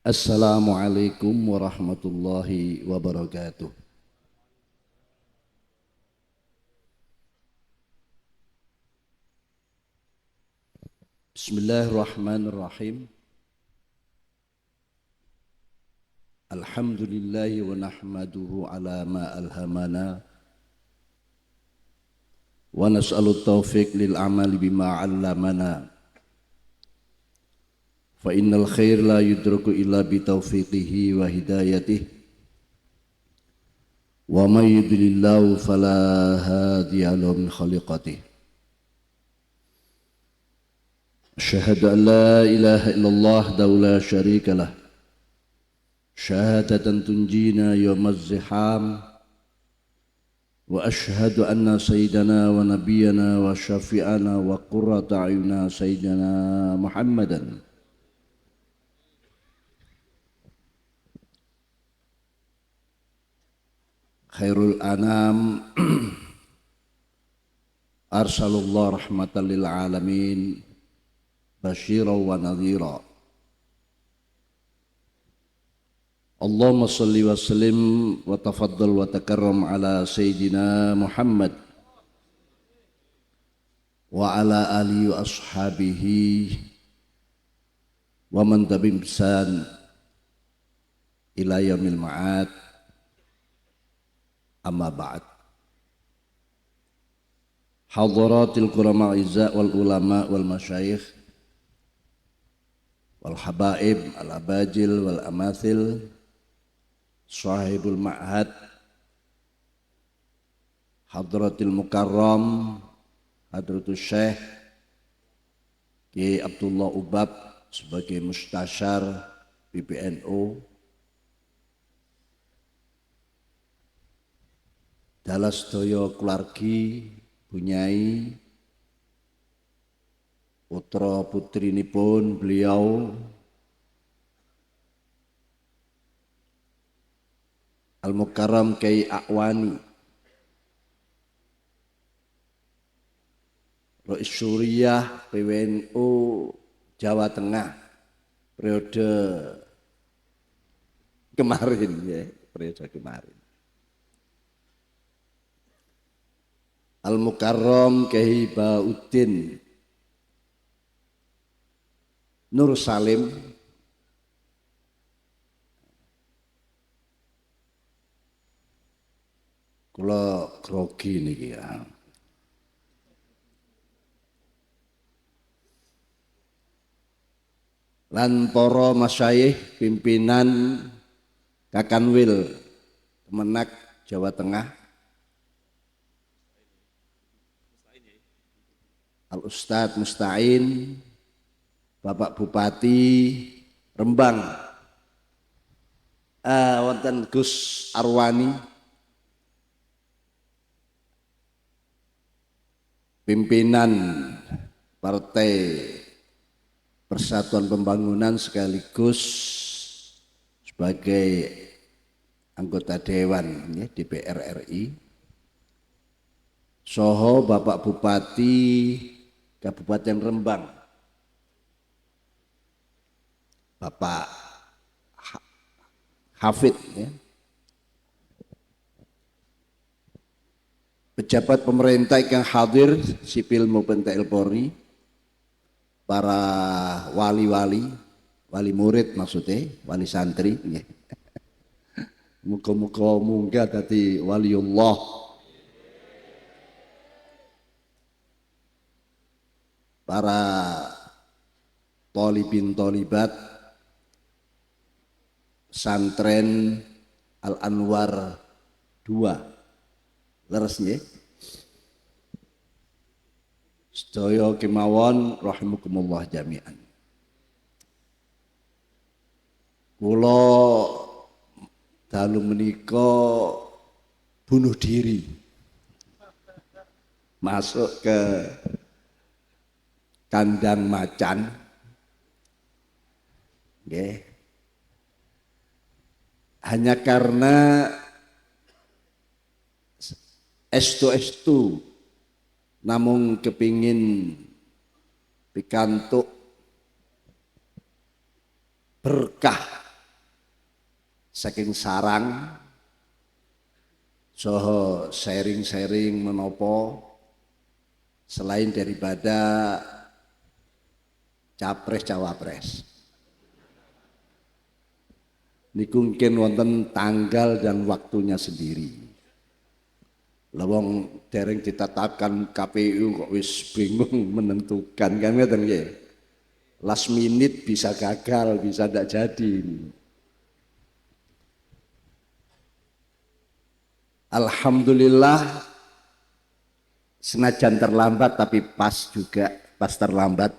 Assalamualaikum warahmatullahi wabarakatuh. Bismillahirrahmanirrahim. Alhamdulillahi wa nahmaduhu ala ma alhamana wa nas'alu taufiq lil amali bima 'allamana. Fa innal khair la yudraku illa bi taufiqihi wa hidayatihi. Wa may yudlillahu fala hadiya lahu min khaliqatihi. Asyhadu an la ilaha illallah wahdahu la syarika lah. Syahadatan tunjina yawmaz ziham. Wa asyhadu anna sayyidana wa nabiyyana wa syafi'ana wa qurrata a'yunina sayyidina Muhammadan khairul anam arsalullah rahmatan lil alamin basyiran wa nadhira. Allahumma salli wa sallim wa tafaddal wa takarram ala sayyidina Muhammad wa ala alihi wa ashabihi wa man tabi'ahum bi ihsan ila yaumil ma'ad. Amma ba'd. Hadaratil kurama izza wal ulama wal masyayikh wal habaib al abajil wal amathil sahibul ma'had hadratil mukarram hadratus syekh Ki Abdullah Ubab sebagai mustasyar PBNU, dalas sedaya keluargi bunyai putra putrinipun beliau Al-Mukarram Kyai Akwani Rais Syuriah PWNU Jawa Tengah periode kemarin ya, periode kemarin. Al-Mukarram Kyai Bauddin Nur Salim kula grogi niki ya. Lan para masyayikh pimpinan Kakanwil Kemenak Jawa Tengah, Al-Ustadz Musta'in, Bapak Bupati Rembang, wonten Gus Arwani, pimpinan Partai Persatuan Pembangunan sekaligus sebagai anggota Dewan ya, DPR RI, soho Bapak Bupati Kabupaten Rembang, Bapak Hafid ya. Pejabat pemerintah yang hadir sipil maupun TNI Polri, para wali-wali, wali murid maksudnya, wali santri ya. Muga-muga munggah dadi waliullah. Para tolibin tolibat santren Al-Anwar 2 leres nggih. Sedaya kemawon rahimakumullah jami'an. Kula dalu menika bunuh diri. Masuk ke kandang macan. Nggih. Hanya karena estu namung kepingin pikantuk berkah saking sarang soho sharing menopo selain daripada capres cawapres. Niku mungkin wonten tanggal dan waktunya sendiri. Lawang dereng ditetapkan KPU kok wis bingung menentukan kan ngeten nggih. Last minute bisa gagal, bisa tidak jadi. Alhamdulillah senajan terlambat tapi pas juga, pas terlambat.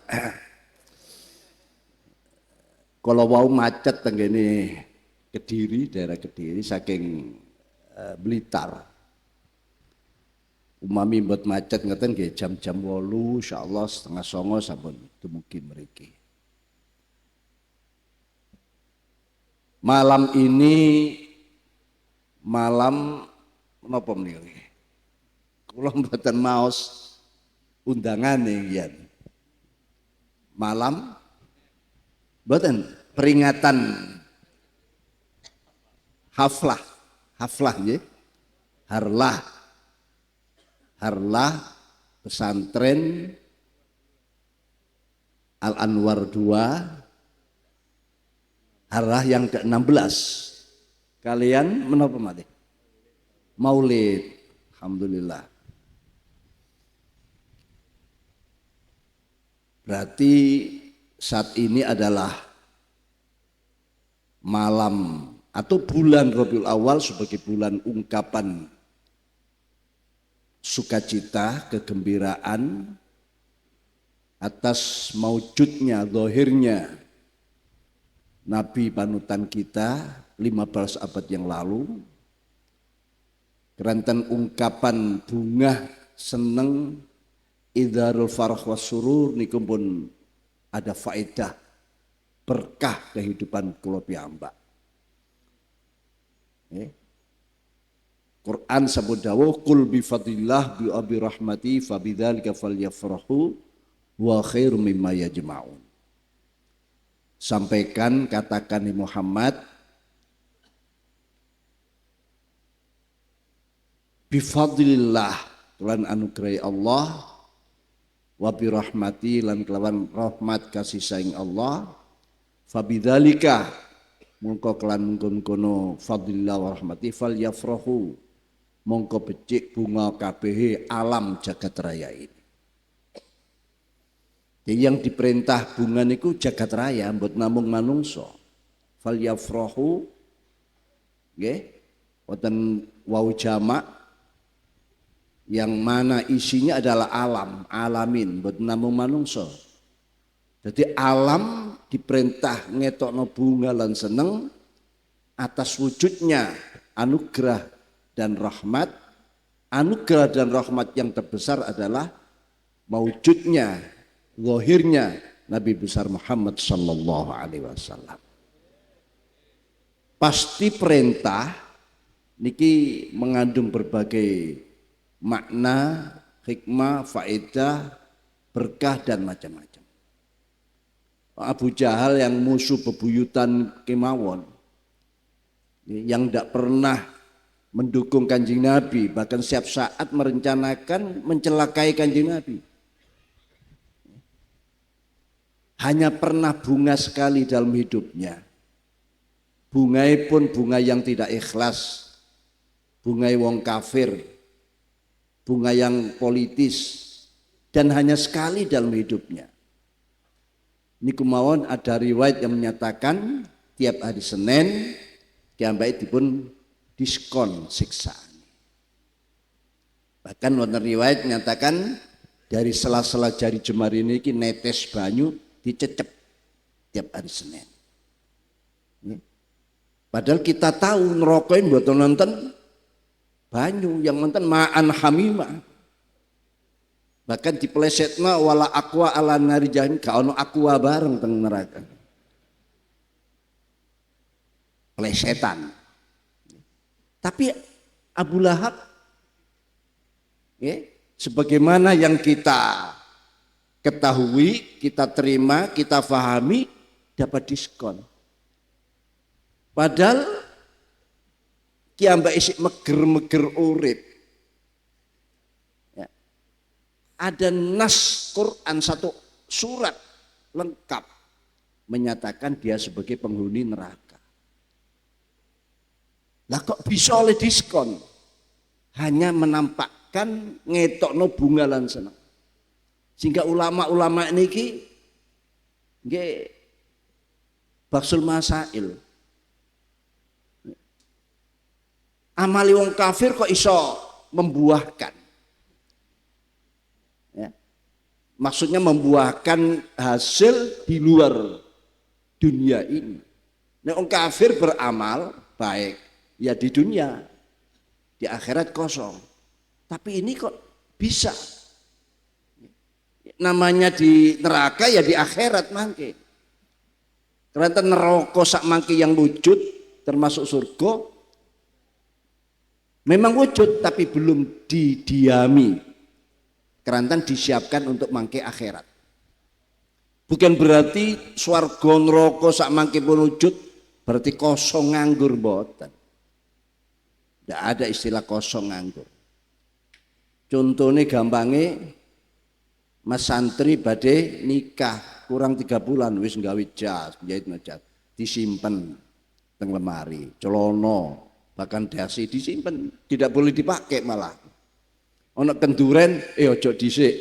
Kalau mau macet tenggene Kediri, daerah Kediri saking Blitar. Umami buat macet ngeten nggih jam-jam 8 insyaallah setengah 9 sampun dumugi mriki. Malam ini malam menapa menika? Kula mboten maos undangane yen. Malam mboten peringatan haflah nggih. Harlah pesantren Al Anwar 2 harlah yang ke-16. Kalian menapa mati? Maulid. Alhamdulillah. Berarti saat ini adalah malam atau bulan Rabiul Awal sebagai bulan ungkapan sukacita, kegembiraan atas maujudnya, zahirnya Nabi panutan kita 15 abad yang lalu. Keranten ungkapan bunga seneng idharul farah wasurur niku pun ada faedah berkah kehidupan kula piyambak. Quran sabut dawuh qul bi fadlillah bi abi rahmati fa bidzalika falyafrahu wa khairum mimma yajma'un. Sampaikan, katakan Muhammad, bi fadlillah lan anugerah Allah wa bi rahmati lan kelawan rahmat kasih sayang Allah fa bidzalika mongko kelan kono fadlillah wa rahmati falyafrahu mongko becik bunga kabeh alam jagat raya ini. Yang diperintah bunga niku jagat raya mbot namung manungsa. Fal yafrahu nggih wonten wau jamak yang mana isinya adalah alam, alamin mbot namung manungsa. Jadi alam diperintah ngetokno bunga lan seneng atas wujudnya anugerah dan rahmat. Anugerah dan rahmat yang terbesar adalah mewujudnya, zahirnya Nabi besar Muhammad sallallahu alaihi wasallam. Pasti perintah niki mengandung berbagai makna, hikmah, faedah, berkah dan macam-macam. Abu Jahal yang musuh bebuyutan kemawon, yang tidak pernah mendukung Kanjeng Nabi, bahkan setiap saat merencanakan mencelakai Kanjeng Nabi. Hanya pernah bunga sekali dalam hidupnya. Bunga pun bunga yang tidak ikhlas, bunga wong kafir, bunga yang politis, dan hanya sekali dalam hidupnya. Niku mawon ada riwayat yang menyatakan tiap hari Senin kiambai dipun diskon siksaan. Bahkan wonten riwayat menyatakan dari sela-sela jari jemari niki netes banyu dicecep tiap hari Senin. Padahal kita tahu ngerokokin buat nonton banyu yang nonton ma'an hamimah. Bahkan dipelesetna wala aqua ala nari jahannam ka ono aqua bareng teng neraka. Plesetan. Tapi Abu Lahab sebagaimana yang kita ketahui, kita terima, kita fahami dapat diskon. Padahal ki ambek isik meger-meger urip. Ya. Ada nas Quran satu surat lengkap menyatakan dia sebagai penghuni neraka. Lah kok bisa oleh diskon? Hanya menampakkan ngetokno bunga lan seneng. Sehingga ulama-ulama niki nggih baksul masail. Amali wong kafir kok iso membuahkan. Ya. Maksudnya membuahkan hasil di luar dunia ini. Nah, wong kafir beramal baik ya di dunia, di akhirat kosong. Tapi ini kok bisa? Namanya di neraka ya di akhirat mangke. Karena neraka sak mangke yang wujud termasuk surga memang wujud tapi belum didiami. Kerantan disiapkan untuk mangke akhirat. Bukan berarti swarga neraka sak mangke pun wujud berarti kosong nganggur mboten. Tidak ada istilah kosong nganggur. Contohnya gampangnya Mas santri badhe nikah kurang 3 bulan wis nggawe jas, jahit jas, disimpen teng lemari, celono, bahkan dasi disimpen, tidak boleh dipakai malah. Ono kenduren, ojo dhisik.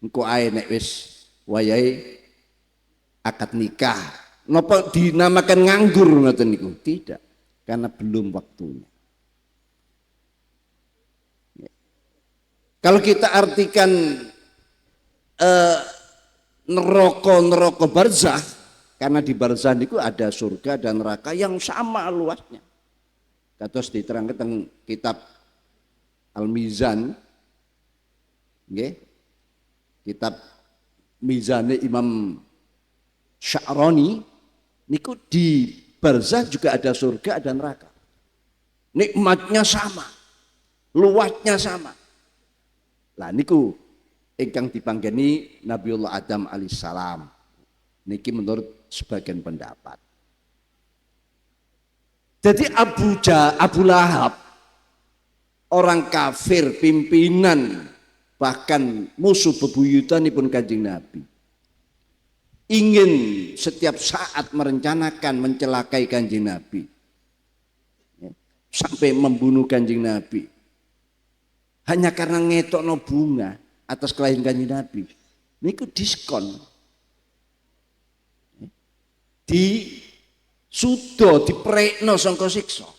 Engko ae nek wis wayahe akad nikah. Napa dinamakan nganggur ngoten niku? Tidak, karena belum waktunya. Kalau kita artikan neraka barzah, karena di barzah itu ada surga dan neraka yang sama luasnya. Kados diterangkan teng kitab Al-Mizan, nggih. Kitab Mizane Imam Sya'rani niku di barzah juga ada surga dan neraka. Nikmatnya sama, luasnya sama. Lah niku ingkang dipanggeni Nabiullah Adam alaihissalam. Niki menurut sebagian pendapat. Jadi Abu Lahab, orang kafir, pimpinan, bahkan musuh bebuyutanipun Kanjeng Nabi, ingin setiap saat merencanakan mencelakai Kanjeng Nabi, sampai membunuh Kanjeng Nabi, hanya karena ngetokno bunga atas kelahiran Kanjeng Nabi. Niku diskon. Di sudo diprekno sangka siksa.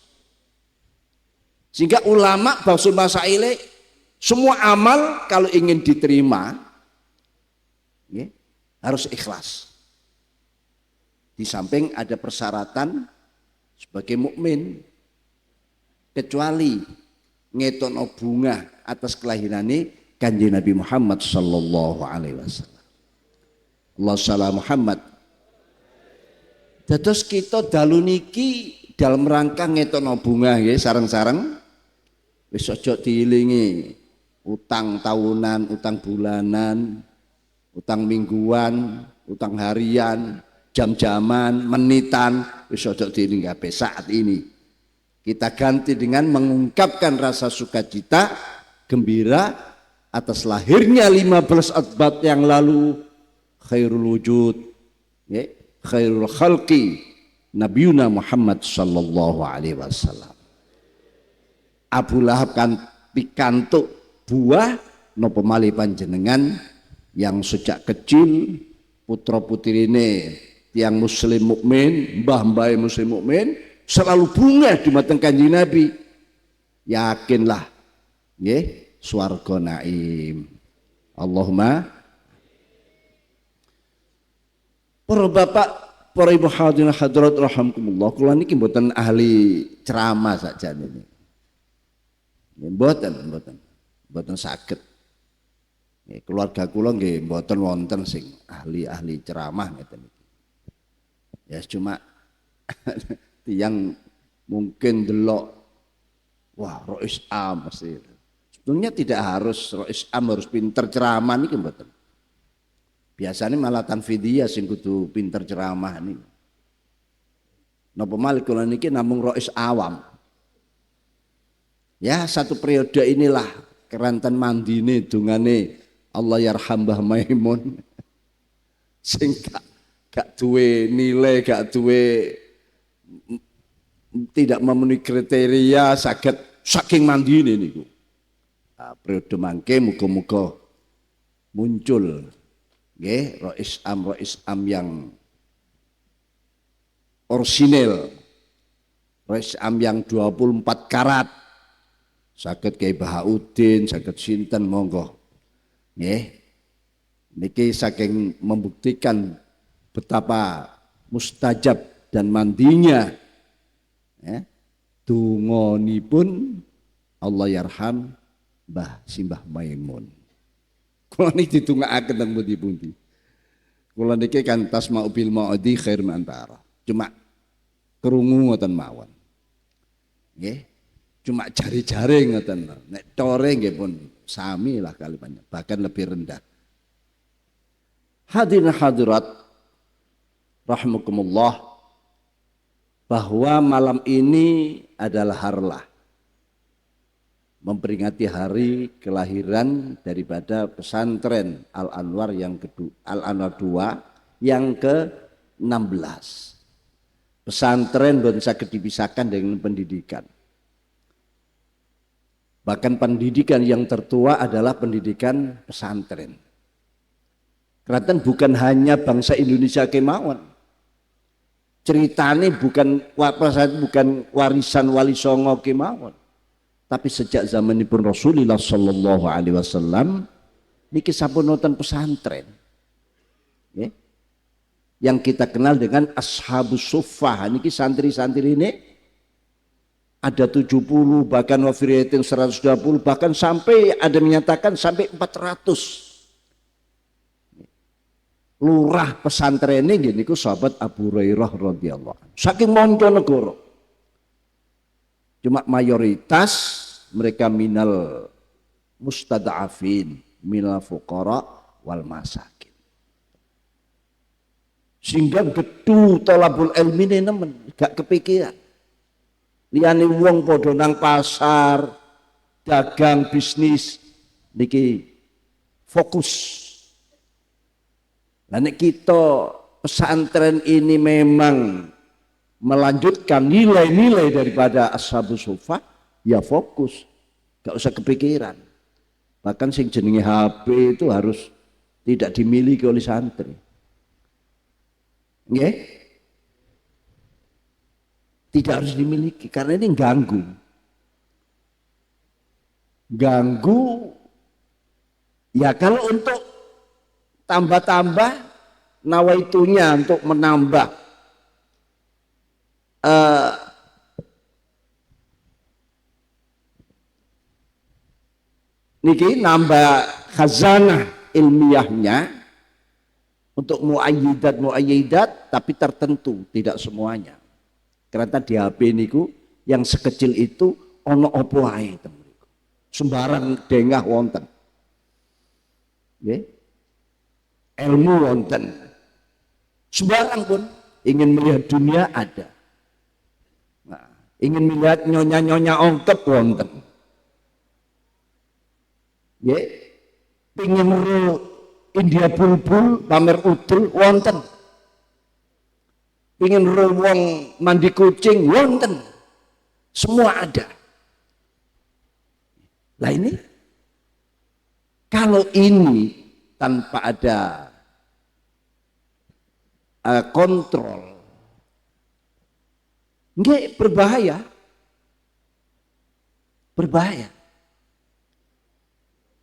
Sehingga ulama bangsul masaile semua amal kalau ingin diterima harus ikhlas. Di samping ada persyaratan sebagai mukmin, kecuali ngetono bunga atas kelahirannya Kanjeng Nabi Muhammad sallallahu alaihi wasallam. Allah salam Muhammad. Dados kita dalu niki dalam rangka ngetono bunga nggih sareng-sareng wis aja diilingi utang tahunan, utang bulanan, utang mingguan, utang harian, jam-jaman, menitan, wis aja diilingi kabeh saat ini. Kita ganti dengan mengungkapkan rasa sukacita, gembira atas lahirnya 15 abad yang lalu khairul wujud, khairul khalqi Nabiuna Muhammad sallallahu alaihi wasallam. Abu Lahab kan pikantuk buah napa malih panjenengan yang sejak kecil putra putrine tiang muslim mukmin, mbah-mbah muslim mukmin selalu bunga di mateng Kanjeng Nabi. Yakinlah nggih swarga naim. Allahumma. Para bapak, para ibu hadirin hadirat rahimakumullah, kula niki mboten ahli ceramah sakjane niki. Mboten saged. Keluarga kula nggih mboten wonten sing ahli ceramah ngeten iki. Ya cuma yang mungkin delok wah Rois Am mesti. Sebetulnya tidak harus Rois Am harus pinter ceramah niki mboten. Biasanya malah tanfidiyah sing kudu pinter ceramah nih. Napa malih kula niki namung Rois awam. Ya satu periode inilah keranten mandine dungane Allah yarham Mbah Maimun sing gak duwe nilai, gak duwe, tidak memenuhi kriteria saged saking mandine niku. Nah, periode mangke muga-muga muncul nggih rois am yang orsinil, rois am yang 24 karat. Saged Kyai Bahaudin, saged sinten monggo. Nggih. Niki saking membuktikan betapa mustajab dan mandinya ya, dungonipun Allah yarham Mbah Simbah Maimun. Kula niki ditungakaken teng pundi-pundi. Kula niki kan tasma'u bil ma'adi khair mantara. Cuma krungu ngoten mawon. Nggih. Cuma jari-jari ngoten. Nek tore nggih pun sami lah kalimatnya, bahkan lebih rendah. Hadirin hadirat rahimakumullah, bahwa malam ini adalah harlah memperingati hari kelahiran daripada pesantren Al-Anwar yang kedua, Al-Anwar 2 yang ke-16. Pesantren boten saged dipisahkan dengan pendidikan. Bahkan pendidikan yang tertua adalah pendidikan pesantren. Karena bukan hanya bangsa Indonesia kemawon. Ceritanya bukan warisan Wali Songo kemawon. Tapi sejak zamanipun Rasulullah sallallahu alaihi wasallam niki sampun wonten pesantren. Ya. Yang kita kenal dengan Ashabus Suffah, niki santri-santri ini ada 70, bahkan wafiriyatin 120, bahkan sampai ada menyatakan sampai 400. Lurah pesantren ini niku sahabat Abu Hurairah radhiyallahu anhu. Saking monco negara. Cuma mayoritas mereka minal mustada'afin, minal fuqara wal masakin. Sehingga gedu tolabul ilmi ini nemen gak kepikiran. Liyane wong padha nang pasar, dagang, bisnis niki fokus. Lah nek kita pesantren ini memang melanjutkan nilai-nilai daripada Ashabus Suffah, ya fokus, gak usah kepikiran. Bahkan sing jenenge HP itu harus tidak dimiliki oleh santri. Nggih? Tidak harus dimiliki karena ini ganggu. Ganggu ya kalau untuk tambah-tambah nawaitunya untuk menambah niki nambah khazanah ilmiahnya untuk muayyidat tapi tertentu, tidak semuanya. Karena di HP niku yang sekecil itu ono opo ae sembarang dengah wonten. Nggih. Ilmu wonten. Sembarang pun ingin melihat dunia ada. Nah, ingin melihat nyonya-nyonya ongkep wonten. Nggih. Pengin India bulbul pamer udul wonten. Pengin wong mandi kucing wonten. Semua ada. Lah ini kalau ini tanpa ada kontrol, nggak berbahaya,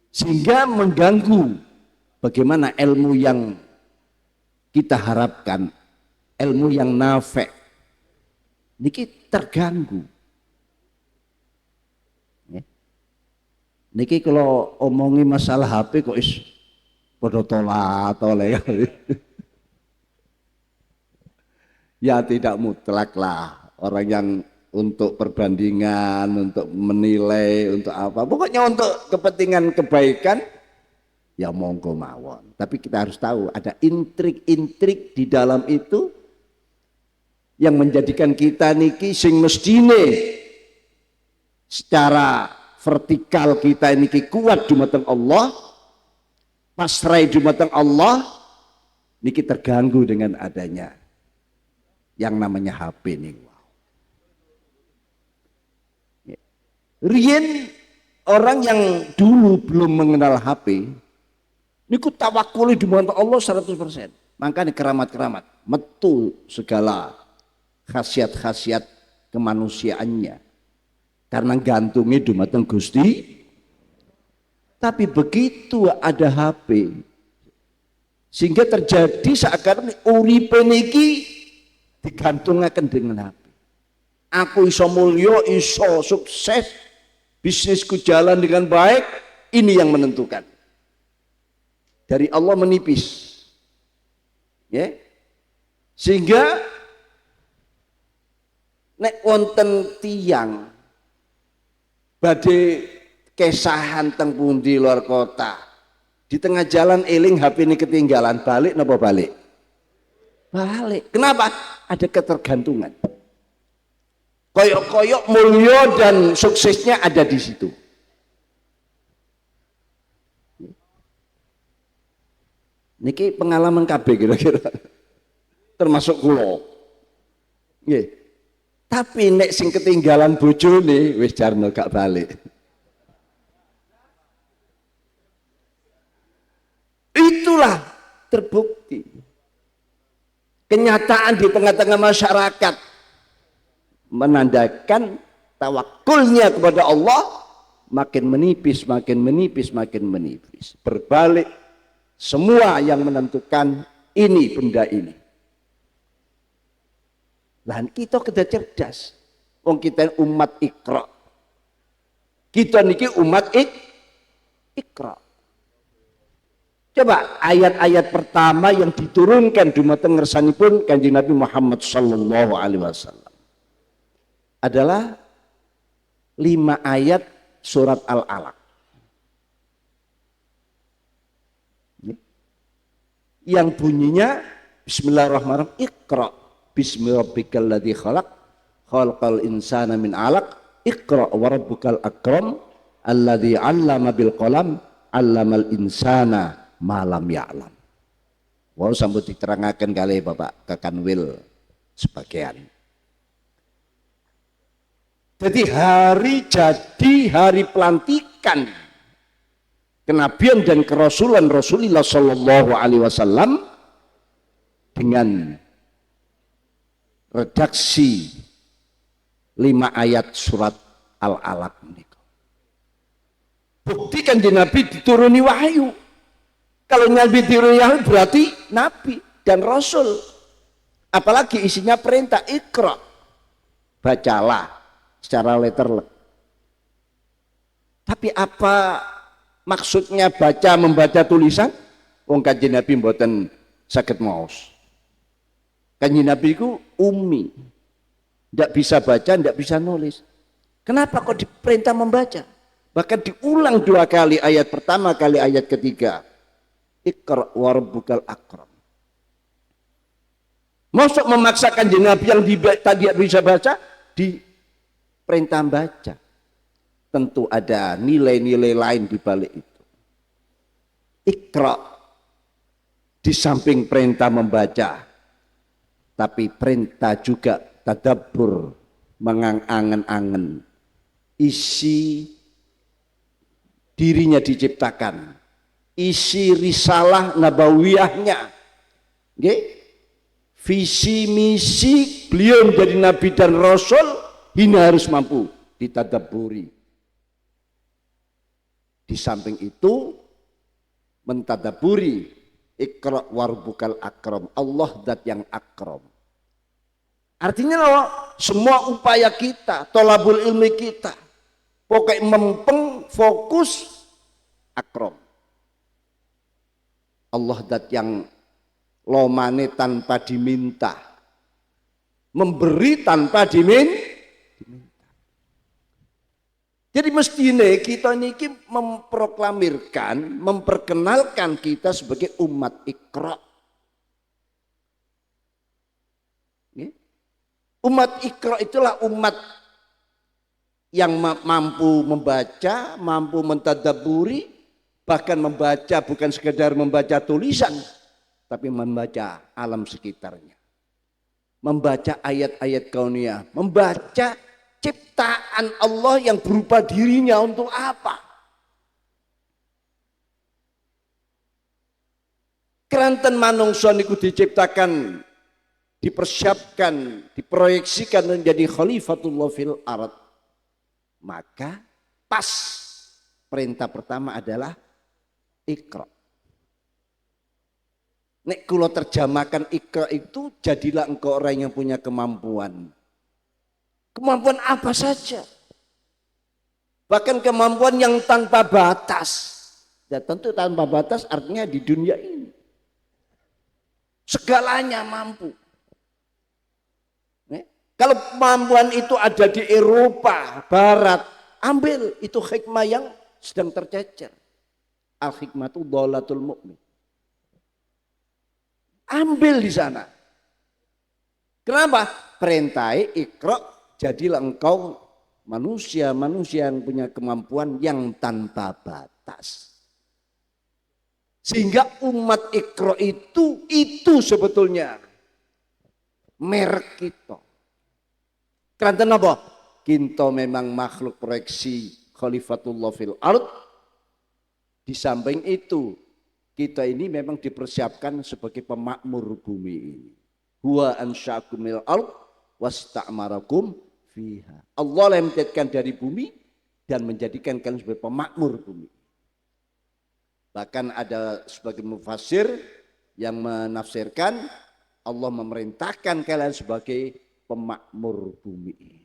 sehingga mengganggu bagaimana ilmu yang kita harapkan, ilmu yang nafi', niki terganggu. Niki kalau omongi masalah HP kok is podo tole ya tidak mutlak lah orang yang untuk perbandingan, untuk menilai, untuk apa, pokoknya untuk kepentingan kebaikan ya monggo mawon. Tapi kita harus tahu ada intrik-intrik di dalam itu yang menjadikan kita niki sing mestine secara vertikal kita ini kuat dumateng Allah, pasrai dumateng Allah, niki terganggu dengan adanya yang namanya HP nih. Rien orang yang dulu belum mengenal HP, niku tawakuli dumateng Allah 100%. Makanya keramat-keramat, metu segala khasiat-khasiat kemanusiaannya. Karena gantungnya dumateng Gusti. Tapi begitu ada HP, sehingga terjadi seakan uripe niki digantungaken dengan HP. Aku iso mulya, iso sukses, bisnisku jalan dengan baik, ini yang menentukan. Dari Allah menipis. Ya. Sehingga nek wonten tiyang badhe kesahan teng pundi luar kota, di tengah jalan eling HP ini ketinggalan, balik napa balik? Balik. Kenapa? Ada ketergantungan. Koyok-koyok mulya dan suksesnya ada di situ. Niki pengalaman KB kira-kira, termasuk kula. Nggih. Tapi nek sing ketinggalan bojone wis jarno gak balik. Itulah terbukti. Kenyataan di tengah-tengah masyarakat menandakan tawakulnya kepada Allah makin menipis, makin menipis, makin menipis. Berbalik semua yang menentukan ini benda ini. Lah kita kedah cerdas. Wong kita umat Iqra. Kita niki umat Iqra. Coba ayat-ayat pertama yang diturunkan dumateng ngersanipun Kanjeng Nabi Muhammad sallallahu alaihi wasallam adalah 5 ayat surat Al-Alaq. Yang bunyinya Bismillahirrahmanirrahim, Iqra bismi rabbikal ladzi khalaq khalaqal insana min 'alaq Iqra wa rabbukal akram alladzi 'allama bil qalam 'allamal insana ma lam ya'lam. Wau sambut diterangaken kali Bapak Kakanwil sebagian. Jadi hari pelantikan kenabian dan kerasulan Rasulullah Shallallahu Alaihi Wasallam dengan redaksi 5 ayat surat Al-Alaq ini. Buktikan di Nabi dituruni wahyu. Kalau Nabi dituruni wahyu berarti Nabi dan Rasul. Apalagi isinya perintah Iqra, bacalah secara letterlek. Tapi apa maksudnya baca membaca tulisan? Wong Kanjeng Nabi mboten saged maos. Kanjeng Nabi ku ummi. Tidak bisa baca, tidak bisa nulis. Kenapa kok diperintah membaca? Bahkan diulang 2 kali, ayat pertama kali ayat ketiga. Iqra wa rabbukal akram. Masuk memaksakan Kanjeng Nabi yang tadi bisa baca diperintah baca. Tentu ada nilai-nilai lain di balik itu. Iqra di samping perintah membaca, tapi perintah juga tadabbur, mengangen-angen isi dirinya diciptakan, isi risalah nabawiyahnya, okay? Visi misi beliau menjadi nabi dan rasul ini harus mampu ditadabburi. Di samping itu mentadaburi Iqra warbukal akram, Allah zat yang akram. Artinya loh, semua upaya kita, tolabul ilmi kita, pokoknya mempeng fokus akram. Allah zat yang lomane tanpa diminta, memberi tanpa diminta. Jadi mestinya kita niki memproklamirkan, memperkenalkan kita sebagai umat Iqra. Umat Iqra itulah umat yang mampu membaca, mampu mentadabburi, bahkan membaca bukan sekedar membaca tulisan, tapi membaca alam sekitarnya. Membaca ayat-ayat kauniyah, membaca ciptaan Allah yang berupa dirinya untuk apa. Keranten manungsa niku diciptakan, dipersiapkan, diproyeksikan menjadi khalifatullah fil ard. Maka pas perintah pertama adalah Iqra. Nek kula terjemahkan Iqra itu, jadilah engkau orang yang punya kemampuan. Kemampuan apa saja. Bahkan kemampuan yang tanpa batas. Ya tentu tanpa batas artinya di dunia ini. Segalanya mampu. Kalau kemampuan itu ada di Eropa, Barat, ambil itu hikmah yang sedang tercecer. Al-hikmatu dhalatul mu'min. Ambil di sana. Kenapa? Perintai Iqra, jadilah engkau manusia-manusia yang punya kemampuan yang tanpa batas. Sehingga umat Iqra itu sebetulnya merek kita. Karena apa? Kita memang makhluk proyeksi khalifatullah fil ard. Di samping itu, kita ini memang dipersiapkan sebagai pemakmur bumi ini. Huwa ansya'akum minal ard wasta'marakum fiha. Allah yang menjadikan dari bumi dan menjadikan kalian sebagai pemakmur bumi. Bahkan ada sebagian mufassir yang menafsirkan Allah memerintahkan kalian sebagai pemakmur bumi ini.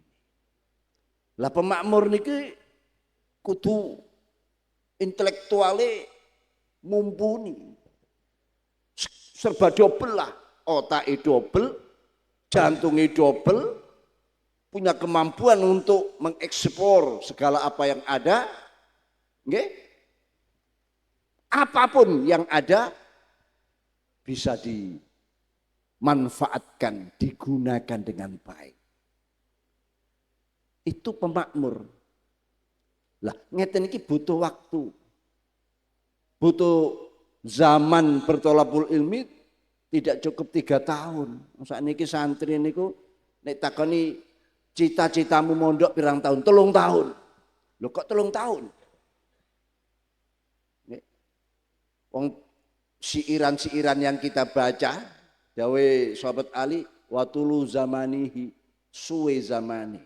Lah pemakmur niki kudu intelektuale mumpuni. Serba dobel lah, otaknya dobel, jantungnya dobel, punya kemampuan untuk mengeksplor segala apa yang ada. Nggih? Apapun yang ada bisa dimanfaatkan, digunakan dengan baik. Itu pemakmur. Lah, ngeten iki butuh waktu. Butuh zaman bertolabul ilmi tidak cukup 3 tahun. Saat niki santri niku nek takoni cita-citamu mondok pirang tahun? 3 tahun. Loh kok 3 tahun? Wong siiran-siiran yang kita baca, dawe sahabat Ali, watulu zamanihi suwe zamani.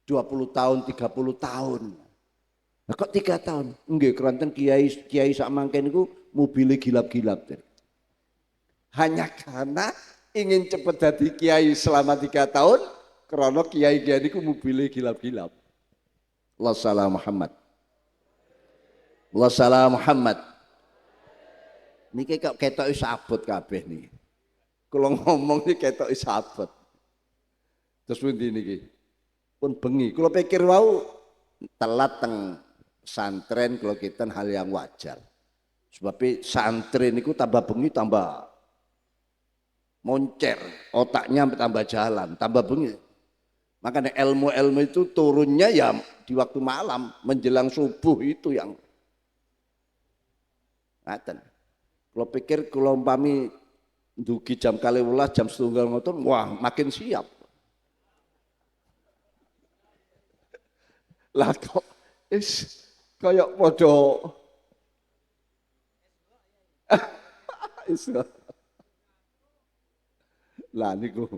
20 tahun, 30 tahun. Nah, kok 3 tahun? Nggih, keranten kiai sak mangken niku mobile gilap-gilap. Hanya karena ingin cepat jadi kiai selama 3 tahun, karena kiai niku mobile gilap-gilap. Allah salam Muhammad. Allah salam Muhammad. Niki kok ketok sabut kabeh niki. Kula ngomong niki ketok sabut. Terus pundi niki? Pun bengi. Kula pikir wau telat teng santren kalau kita hal yang wajar. Sebab santri niku tambah bengi tambah moncer, otaknya tambah jalan, tambah bengi. Makanya ilmu-ilmu itu turunnya ya di waktu malam menjelang subuh itu yang ngaten. Kalau pikir kalau umpami ndugi jam 12 jam 1 ngoten, wah makin siap. Lah kok kayak podo lah niku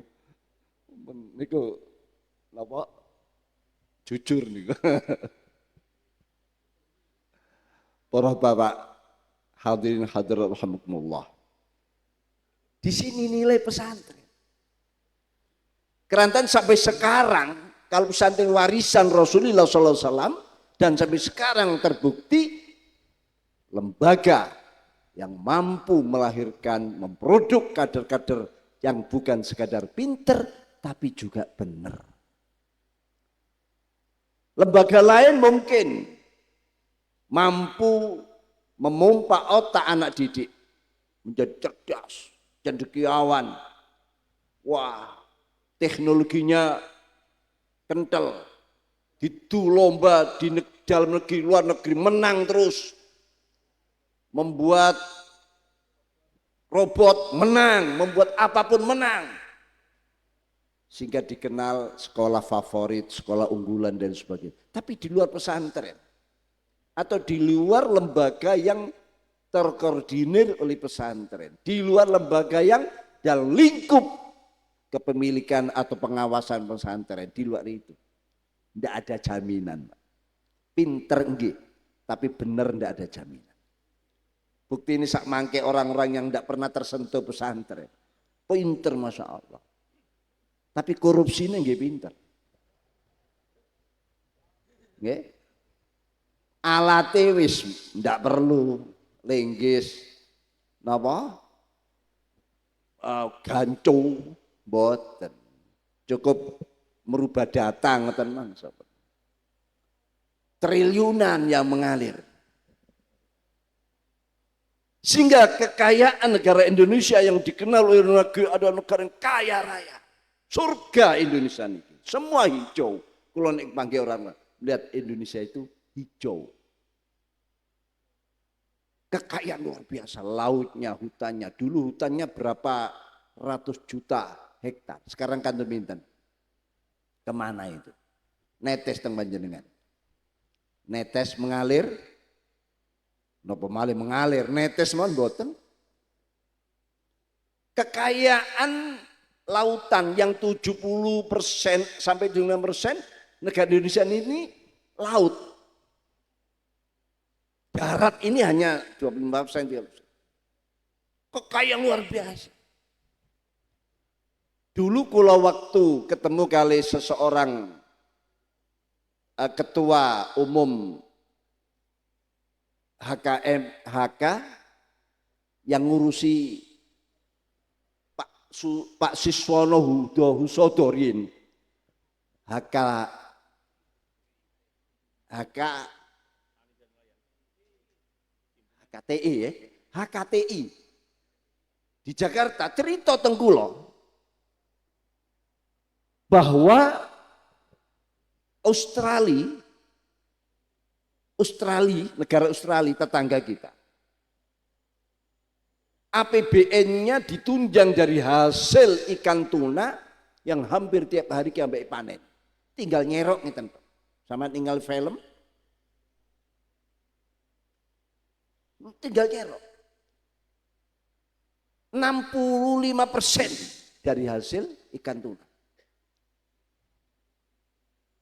napa jujur niku. Para bapak hadirin hadirat rahimakumullah. Di sini nilai pesantren. Kerantan sampai sekarang kalau pesantren warisan Rasulullah SAW dan sampai sekarang terbukti lembaga yang mampu melahirkan, memproduk kader-kader yang bukan sekadar pinter tapi juga benar. Lembaga lain mungkin mampu memompa otak anak didik menjadi cerdas, cendekiawan. Wah, teknologinya kental, didu lomba di dalam negeri, luar negeri, menang terus. Membuat robot menang, membuat apapun menang. Sehingga dikenal sekolah favorit, sekolah unggulan dan sebagainya. Tapi di luar pesantren atau di luar lembaga yang terkoordinir oleh pesantren, di luar lembaga yang dalam lingkup kepemilikan atau pengawasan pesantren, di luar itu tidak ada jaminan. Pinter enggak, tapi benar tidak ada jaminan. Bukti ini sak mangke orang-orang yang tidak pernah tersentuh pesantren, pinter masya Allah. Tapi korupsinya enggak pinter. Nggih. Alate wis ndak perlu linggis napa? Gancu mboten. Cukup merubah data ngoten mangsa. Triliunan yang mengalir. Sehingga kekayaan negara Indonesia yang dikenal oleh negeri adalah negara yang kaya raya. Surga Indonesia ini. Semua hijau. Kalau nek panggil orang lihat Indonesia itu hijau. Kekayaan luar biasa. Lautnya, hutannya. Dulu hutannya berapa ratus juta hektar. Sekarang kan pinten. Kemana itu? Netes teng panjenengan. Netes mengalir. Napa malih mengalir, netes mawon mboten. Kekayaan lautan yang 70% sampai 75% negara Indonesia ini laut. Darat ini hanya 25%, 30%. Kekayaan luar biasa. Dulu kula waktu ketemu kali seseorang ketua umum HK yang ngurusi Pak Siswono Husodorin HKTI ya, HKTI di Jakarta cerita teng kula bahwa negara Australia tetangga kita. APBN-nya ditunjang dari hasil ikan tuna yang hampir tiap hari sampai panen. Tinggal nyerok nih tentu. Sama tinggal film. Tinggal nyerok. 65% dari hasil ikan tuna.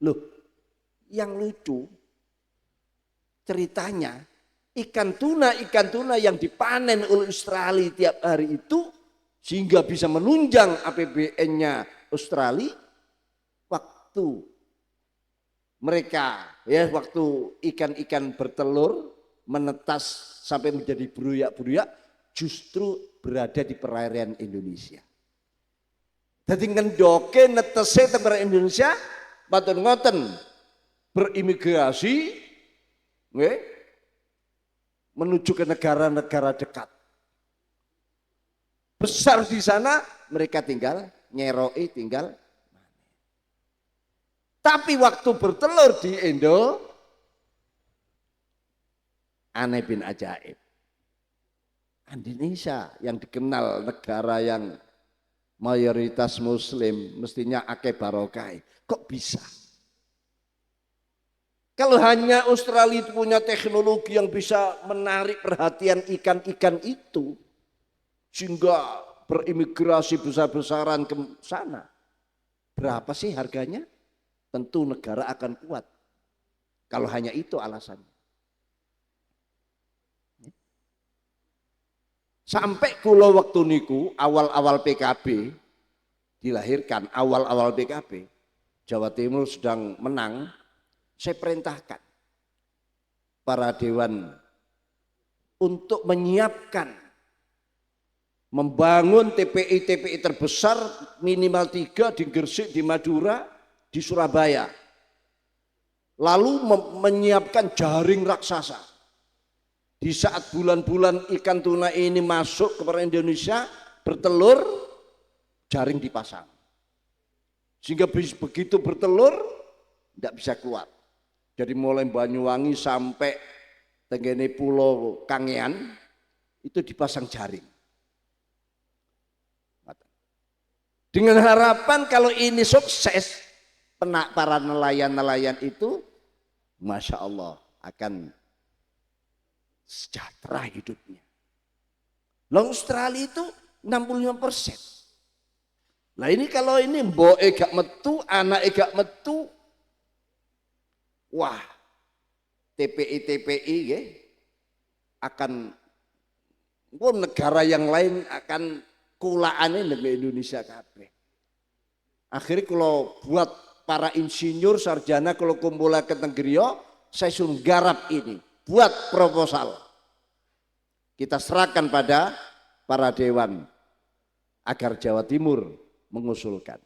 Loh, yang lucu ceritanya ikan tuna yang dipanen oleh Australia tiap hari itu sehingga bisa menunjang APBN-nya Australia waktu mereka waktu ikan-ikan bertelur menetas sampai menjadi beruyak-beruyak justru berada di perairan Indonesia. Jadi ngendoke netese teng Indonesia patun ngoten berimigrasi menuju ke negara-negara dekat. Besar di sana mereka tinggal nyeroi, tinggal. Tapi waktu bertelur di Indo, aneh bin ajaib. Indonesia yang dikenal negara yang mayoritas Muslim, mestinya akeh barokah. Kok bisa? Kalau hanya Australia itu punya teknologi yang bisa menarik perhatian ikan-ikan itu, sehingga berimigrasi besar-besaran ke sana. Berapa sih harganya? Tentu negara akan kuat. Kalau hanya itu alasannya. Sampai kula waktu niku awal-awal PKB dilahirkan, awal-awal PKB, Jawa Timur sedang menang. Saya perintahkan para dewan untuk menyiapkan, membangun TPI terbesar minimal 3 di Gresik, di Madura, di Surabaya. Lalu menyiapkan jaring raksasa. Di saat bulan-bulan ikan tuna ini masuk ke Indonesia, bertelur, jaring dipasang. Sehingga begitu bertelur, tidak bisa keluar. Jadi mulai Banyuwangi sampai tenggene Pulau Kangean itu dipasang jaring. Dengan harapan kalau ini sukses, para nelayan-nelayan itu, Masya Allah akan sejahtera hidupnya. Lalu Australia itu 65%. Nah ini kalau ini mbok gak metu, anak gak metu, wah TPI ya, akan negara yang lain akan kulaane negara Indonesia kabeh. Akhirnya kalau buat para insinyur sarjana kalau kumpul ke Tenggriya, saya suruh garap ini, buat proposal. Kita serahkan pada para dewan agar Jawa Timur mengusulkan.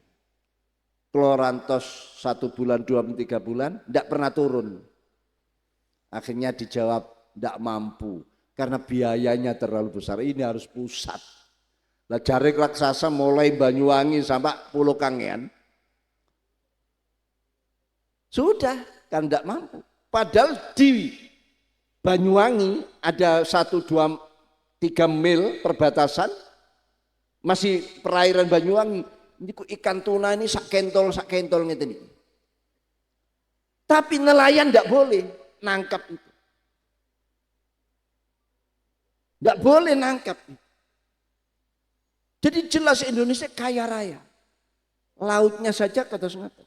Klorantos 1 bulan, 2, 3 bulan, tidak pernah turun. Akhirnya dijawab tidak mampu karena biayanya terlalu besar. Ini harus pusat. Lah jaring raksasa mulai Banyuwangi sampai Pulau Kangean sudah kan tidak mampu. Padahal di Banyuwangi ada 1, 2, 3 mil perbatasan masih perairan Banyuwangi. Ini ikan tuna ini sak kentol ngeten iki. Tapi nelayan tidak boleh nangkap itu. Tidak boleh nangkap itu. Jadi jelas Indonesia kaya raya. Lautnya saja kata semata.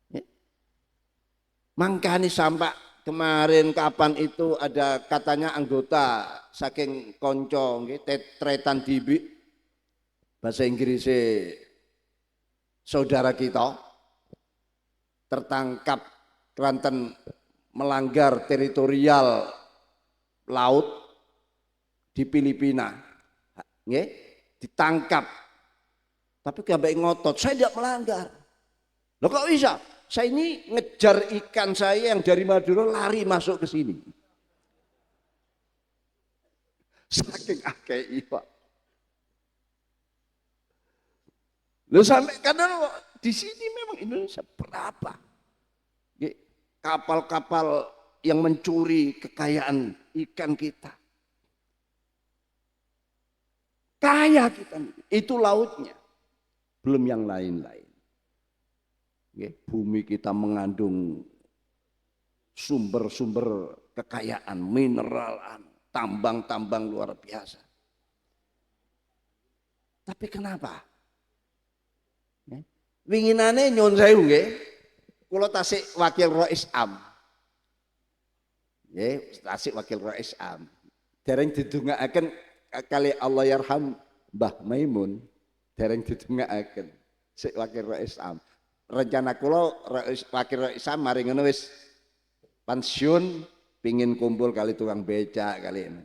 Ya. Mangkani sampai kemarin kapan itu ada katanya anggota saking konco tretan dibi bahasa Inggrisnya saudara kita tertangkap keranten melanggar teritorial laut di Filipina. Nggih, ditangkap. Tapi sampai ngotot, saya tidak melanggar. Loh kok bisa? Saya ini ngejar ikan saya yang dari Madura lari masuk ke sini. Saking akei Pak. Loh sampai kadang di sini memang Indonesia berapa? Kapal-kapal yang mencuri kekayaan ikan kita. Kaya kita, itu lautnya, belum yang lain-lain. Bumi kita mengandung sumber-sumber kekayaan, mineral, tambang-tambang luar biasa. Tapi kenapa? Winginane nyun sewu nggih, kula tasik wakil Rais Am. Nggih, tasik wakil Rais Am. Dereng didongaaken kali Allah yarham Mbah Maimun, dereng didongaaken sik wakil Rais Am. Rencana kula wakil Rais Am mari ngono wis pensiun pingin kumpul kali tukang becak kali ini.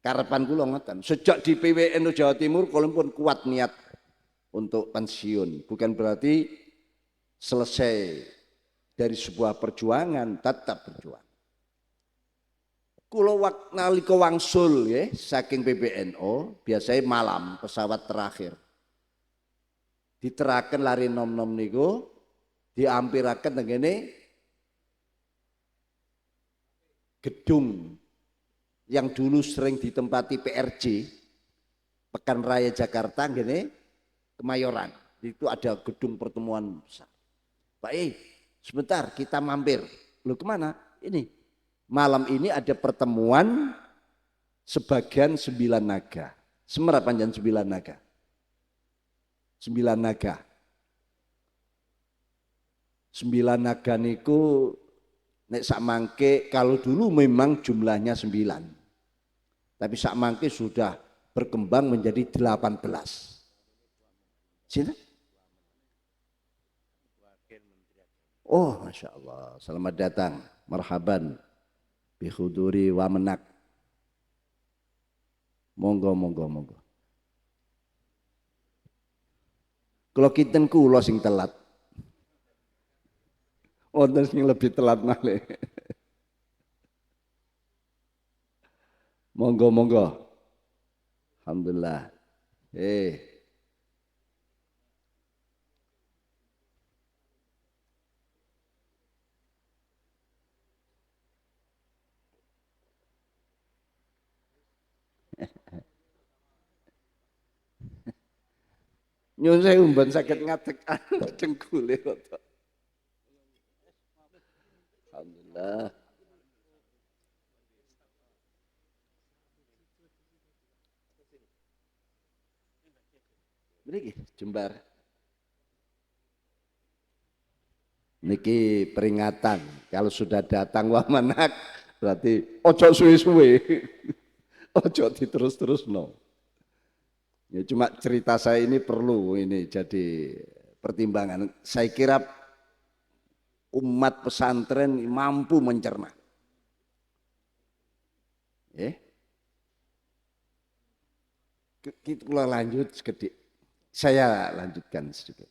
Karepan kula ngoten, sejak di PWNU Jawa Timur kula pun kuat niat untuk pensiun. Bukan berarti selesai dari sebuah perjuangan, tetap berjuang. Kula nalika wangsul ya saking PBNU biasanya malam pesawat terakhir diteraken lari nom-nom niku diampiraken tengene gedung yang dulu sering ditempati PRJ Pekan Raya Jakarta ngene Kemayoran. Itu ada gedung pertemuan besar. Pak sebentar kita mampir. Loh kemana? Ini malam ini ada pertemuan sebagian 9 naga. Semera panjang 9 naga. 9 naga. 9 naga niku nek sak mangke kalau dulu memang jumlahnya 9. Tapi sak mangke sudah berkembang menjadi 18. Sini? Oh, Masya Allah. Selamat datang. Marhaban. Bihuduri wa menak. Monggo. Kalau kinten kula sing telat. Wonten sing lebih telat malih. Monggo. Alhamdulillah. Nyun sewu mboten saged ngadeg dengkule rada. Alhamdulillah. Mriki jembar. Niki peringatan kalau sudah datang wamanak berarti ojo suwe-suwe. Ojo diterus-terus no. Ya cuma cerita saya ini perlu ini jadi pertimbangan. Saya kira umat pesantren mampu mencerna. Kita lanjut sedikit. Saya lanjutkan sedikit.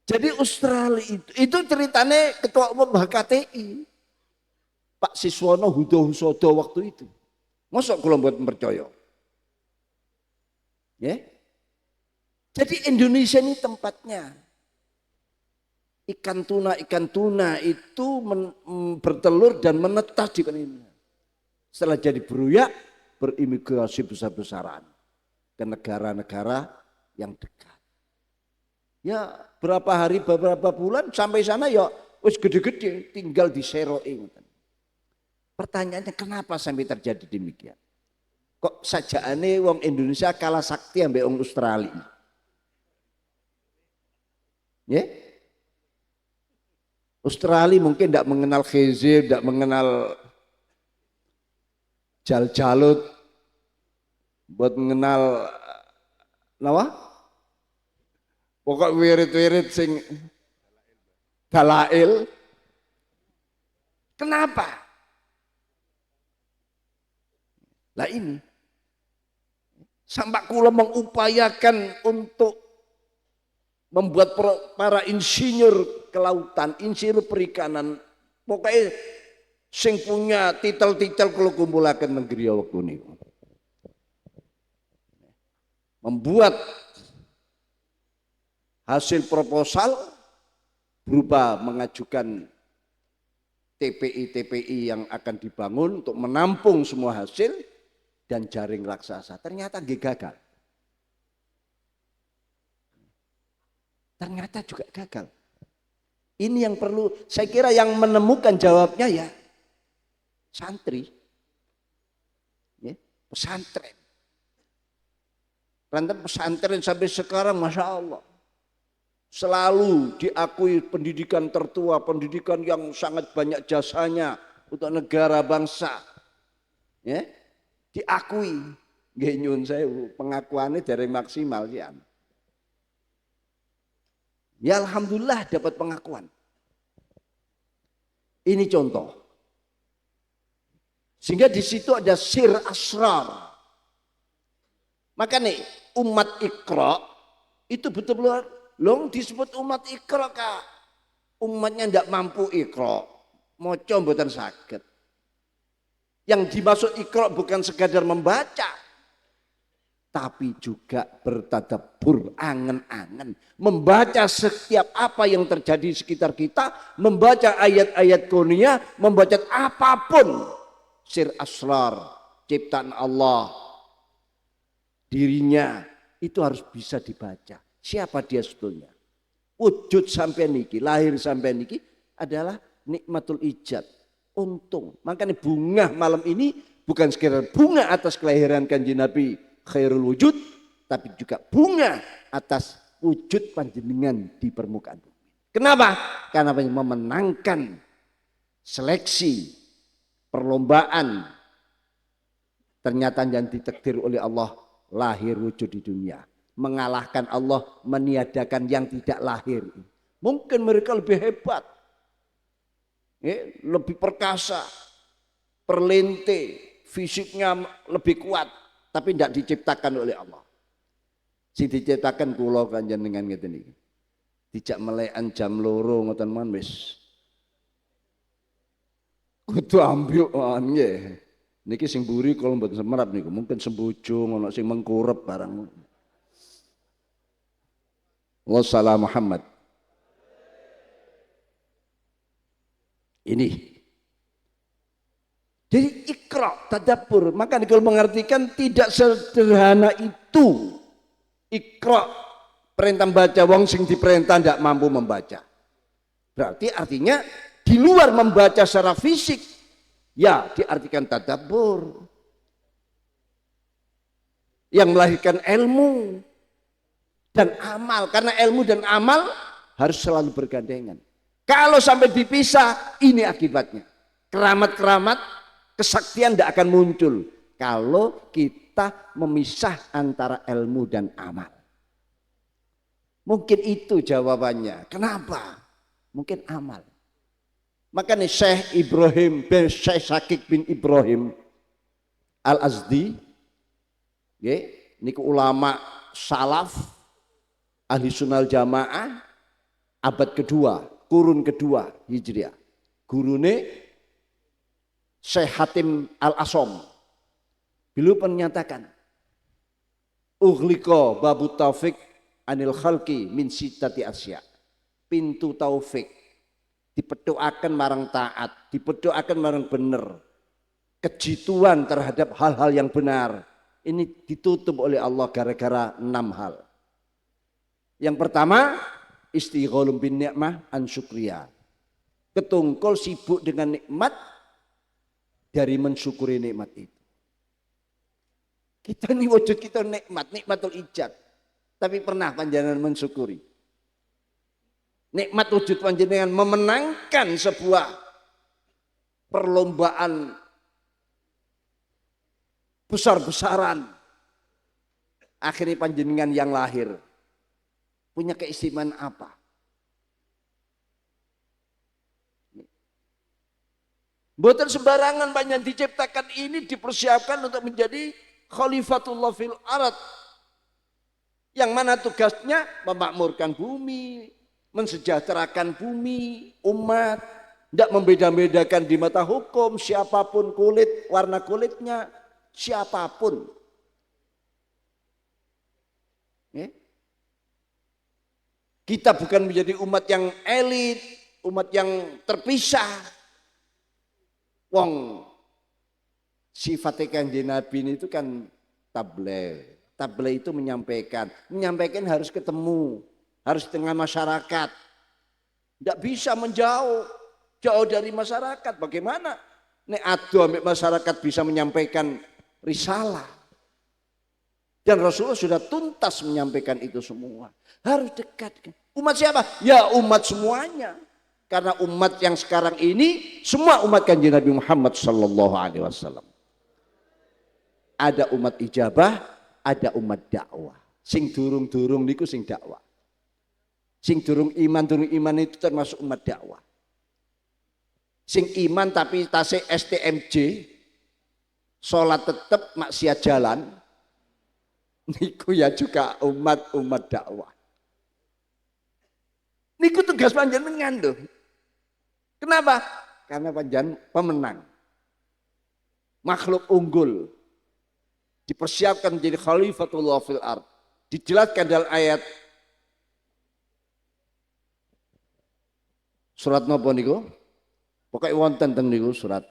Jadi Australia itu ceritanya ketua umum HKTI Pak Siswono Hudo waktu itu. Mosok kula mboten percaya. Ya. Jadi Indonesia ini tempatnya ikan tuna itu bertelur dan menetas di Indonesia. Setelah jadi beruyak berimigrasi besar-besaran ke negara-negara yang dekat. Ya berapa hari beberapa bulan sampai sana ya wis gede-gede tinggal di Seroe. Pertanyaannya kenapa sampai terjadi demikian? Kok sajaane wong Indonesia kalah sakti ambek wong Australia? Ya? Australia mungkin tidak mengenal khizir, tidak mengenal jal-jalut, buat mengenal apa? Pokok wirid-wirid sing dalail. Kenapa? Lah ini sampai kula mengupayakan untuk membuat para insinyur kelautan, insinyur perikanan, pokoknya sing punya titel-titel kula kumpulaken negeri waktu ini. Membuat hasil proposal berupa mengajukan TPI yang akan dibangun untuk menampung semua hasil dan jaring raksasa. Ternyata gagal. Ternyata juga gagal. Ini yang perlu, saya kira yang menemukan jawabnya ya santri, ya, pesantren. Pesantren sampai sekarang Masya Allah selalu diakui pendidikan tertua, pendidikan yang sangat banyak jasanya untuk negara bangsa, ya, diakui. Nggih nyun sewu, pengakuannya dari maksimal ya. Ya alhamdulillah dapat pengakuan. Ini contoh. Sehingga di situ ada sir asrar. Maka nih umat Iqra itu betul-betul long disebut umat Iqra Kak. Umatnya tidak mampu Iqra. Maca mboten saged. Yang dimaksud Iqra bukan sekadar membaca, tapi juga bertadabbur, angen-angen, membaca setiap apa yang terjadi di sekitar kita, membaca ayat-ayat kauniyah, membaca apapun sir asrar, ciptaan Allah, dirinya itu harus bisa dibaca. Siapa dia sebetulnya? Wujud sampai niki, lahir sampai niki adalah nikmatul ijad, untung. Makanya bunga malam ini bukan sekedar bunga atas kelahiran Kanjeng Nabi khairul wujud, tapi juga bunga atas wujud panjenengan di permukaan bumi. Kenapa? Karena memenangkan seleksi perlombaan, ternyata yang ditakdir oleh Allah lahir wujud di dunia, mengalahkan Allah, meniadakan yang tidak lahir. Mungkin mereka lebih hebat, lebih perkasa, perlente, fisiknya lebih kuat, tapi tidak diciptakan oleh Allah. Si diciptakan kula kanjeng dengan ngeten iki. Dijak melekan jam loro ngoten man wis. Kudu ambyuk nggih. Niki sing mburi kula mboten semerap niku, mungkin sembujung ana sing mengkurep barang. Wassalamu Muhammad. Ini. Jadi Iqra, tadabbur. Maka kalau mengartikan tidak sederhana itu tu ikra, perintah baca, wong sing diperintah tidak mampu membaca. Berarti artinya di luar membaca secara fisik, ya diartikan tadabbur yang melahirkan ilmu dan amal. Karena ilmu dan amal harus selalu bergandengan. Kalau sampai dipisah, ini akibatnya. Keramat-keramat, kesaktian tidak akan muncul kalau kita memisah antara ilmu dan amal. Mungkin itu jawabannya. Kenapa? Mungkin amal. Makanya Syekh Syakik bin Ibrahim Al-Azdi, ini ulama salaf ahli sunnah jamaah abad kedua, kurun kedua Hijriah. Gurune Syekh Hatim Al-Asom beliau menyatakan ughliqa babu taufik anil khalqi min sittati asya. Pintu taufik dipedoaken marang taat, dipedoaken marang bener, kejituan terhadap hal-hal yang benar ini ditutup oleh Allah gara-gara 6 hal. Yang pertama, istighalum bin ni'mah an syukriya. Ketungkol sibuk dengan nikmat dari mensyukuri nikmat itu. Kita ini wujud kita nikmatul ijab. Tapi pernah panjenengan mensyukuri? Nikmat wujud panjenengan memenangkan sebuah perlombaan besar-besaran. Akhirnya panjenengan yang lahir punya keistimewaan apa? Mboten sembarangan panjenengan diciptakan ini dipersiapkan untuk menjadi khalifatullah fil ard. Yang mana tugasnya memakmurkan bumi, mensejahterakan bumi, umat, tidak membeda-bedakan di mata hukum siapapun kulit, warna kulitnya, siapapun. Kita bukan menjadi umat yang elit, umat yang terpisah. Wong sifatnya kanjeng Nabi itu kan tabligh. Tabligh itu menyampaikan harus ketemu, harus dengan masyarakat. Tidak bisa menjauh, jauh dari masyarakat. Bagaimana? Nek ado ambek masyarakat bisa menyampaikan risalah. Dan Rasulullah sudah tuntas menyampaikan itu semua. Harus dekat. Umat siapa? Ya umat semuanya. Karena umat yang sekarang ini semua umat kanjeng Nabi Muhammad sallallahu alaihi wasallam. Ada umat ijabah, ada umat dakwah. Sing durung-durung niku sing dakwah. Sing durung iman itu termasuk umat dakwah. Sing iman tapi tasik STMJ, sholat tetap maksiat jalan, niku ya juga umat dakwah. Niku tugas panjenengan loh. Kenapa? Karena panjenengan pemenang. Makhluk unggul. Dipersiapkan menjadi khalifatullah fil ard. Dijelaskan dalam ayat surat napa niku? Pokoke wonten teng niku surat.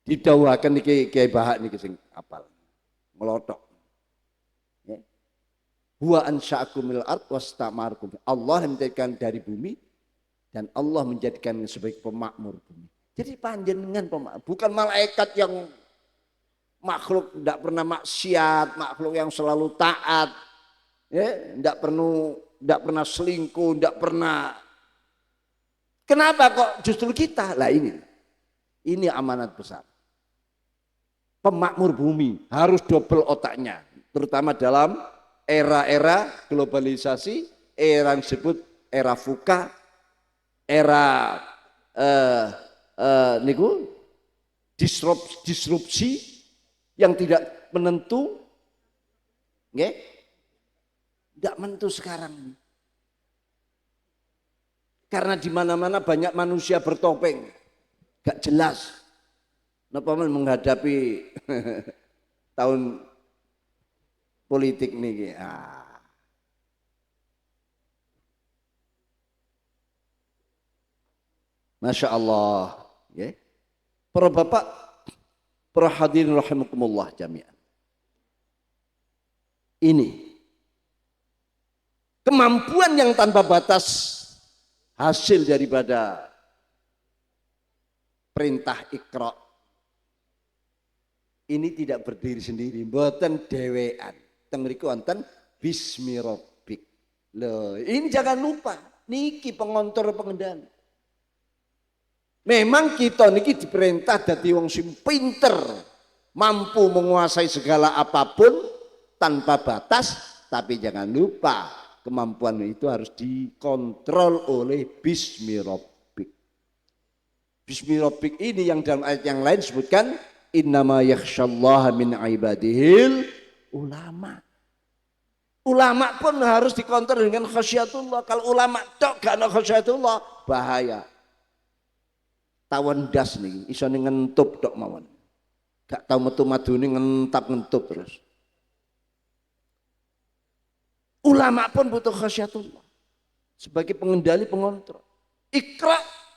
Didhawuhaken niki Kiai Bahak niki sing apal. Melotok. Huwa ansya'akum minal ard wastamarkum. Allah menjadikan dari bumi dan Allah menjadikan sebagai pemakmur bumi. Jadi panjenengan pemakmur, bukan malaikat yang makhluk tidak pernah maksiat, makhluk yang selalu taat, tidak pernah selingkuh, tidak pernah. Kenapa kok justru kita? Lah ini amanat besar. Pemakmur bumi harus double otaknya, terutama dalam era-era globalisasi, era yang disebut era VUCA, era niku disrupsi yang tidak menentu, tidak menentu sekarang. Karena di mana-mana banyak manusia bertopeng, gak jelas. Napa menghadapi tahun politik niki. Masya Allah. Para bapak, para hadirin rahimakumullah jami'an. Ini kemampuan yang tanpa batas hasil daripada perintah Iqra. Ini tidak berdiri sendiri, mboten dhewean. Teng mriku wonten bismi rabbik. Loh, ini jangan lupa, niki pengontor pengendali. Memang kita niki diperintah dadi wong sing pinter, mampu menguasai segala apapun tanpa batas, tapi jangan lupa kemampuan itu harus dikontrol oleh bismi rabbik. Bismi rabbik ini yang dalam ayat yang lain disebutkan innama yakhsyallaha min ibadihil ulama. Ulama pun harus dikontrol dengan khasyatullah. Kalau ulama tok gak ada khasyatullah, bahaya. Tawan das nih, iso ngentup tok mawon. Gak tau metu madune ngentap-ngentup terus. Ulama pun butuh khasyatullah sebagai pengendali pengontrol. Iqra